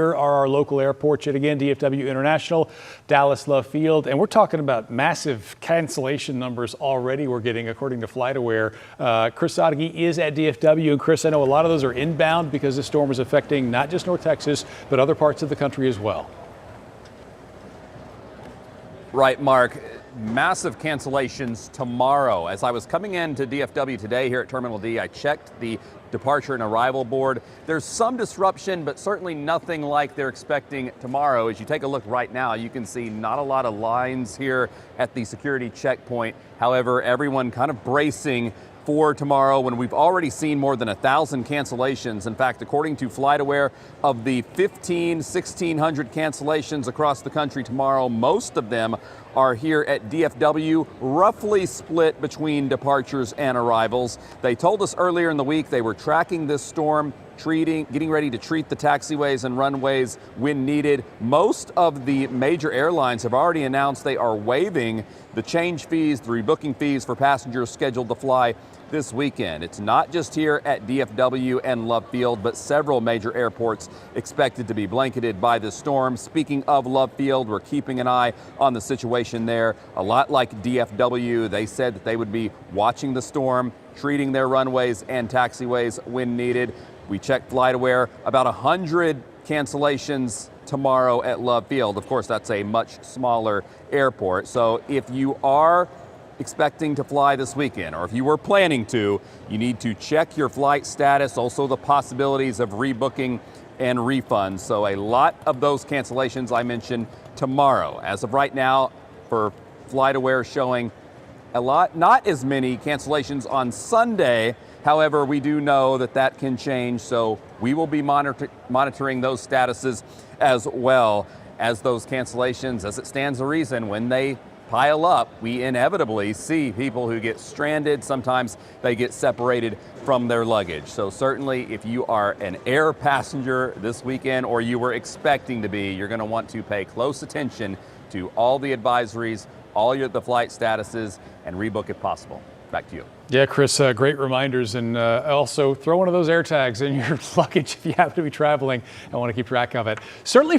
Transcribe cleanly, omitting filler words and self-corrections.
Here are our local airports yet again: DFW International, Dallas Love Field, and we're talking about massive cancellation numbers already we're getting according to FlightAware. Chris Sadeghi is at DFW, and Chris, I know a lot of those are inbound because the storm is affecting not just North Texas, but other parts of the country as well. Right, Mark. Massive cancellations tomorrow. As I was coming into DFW today here at Terminal D, I checked the departure and arrival board. There's some disruption, but certainly nothing like they're expecting tomorrow. As you take a look right now, you can see not a lot of lines here at the security checkpoint. However, everyone kind of bracing for tomorrow when we've already seen more than 1,000 cancellations. In fact, according to FlightAware, of the 1,600 cancellations across the country tomorrow, most of them are here at DFW, roughly split between departures and arrivals. They told us earlier in the week they were tracking this storm, getting ready to treat the taxiways and runways when needed. Most of the major airlines have already announced they are waiving the change fees, the rebooking fees for passengers scheduled to fly this weekend. It's not just here at DFW and Love Field, but several major airports expected to be blanketed by this storm. Speaking of Love Field, we're keeping an eye on the situation there. A lot like DFW, they said that they would be watching the storm, treating their runways and taxiways when needed. We checked FlightAware, about 100 cancellations tomorrow at Love Field. Of course, that's a much smaller airport. So if you are expecting to fly this weekend, or if you were planning to, you need to check your flight status, also the possibilities of rebooking and refunds. So a lot of those cancellations I mentioned tomorrow. As of right now, for FlightAware showing a lot, not as many cancellations on Sunday. However, we do know that that can change, so we will be monitoring those statuses as well as those cancellations. As it stands to reason, when they pile up, we inevitably see people who get stranded. Sometimes they get separated from their luggage. So certainly if you are an air passenger this weekend, or you were expecting to be, you're going to want to pay close attention to all the advisories, all the flight statuses, and rebook if possible. Back to you. Yeah, Chris, great reminders, and also throw one of those air tags in your luggage if you happen to be traveling and want to keep track of it. Certainly for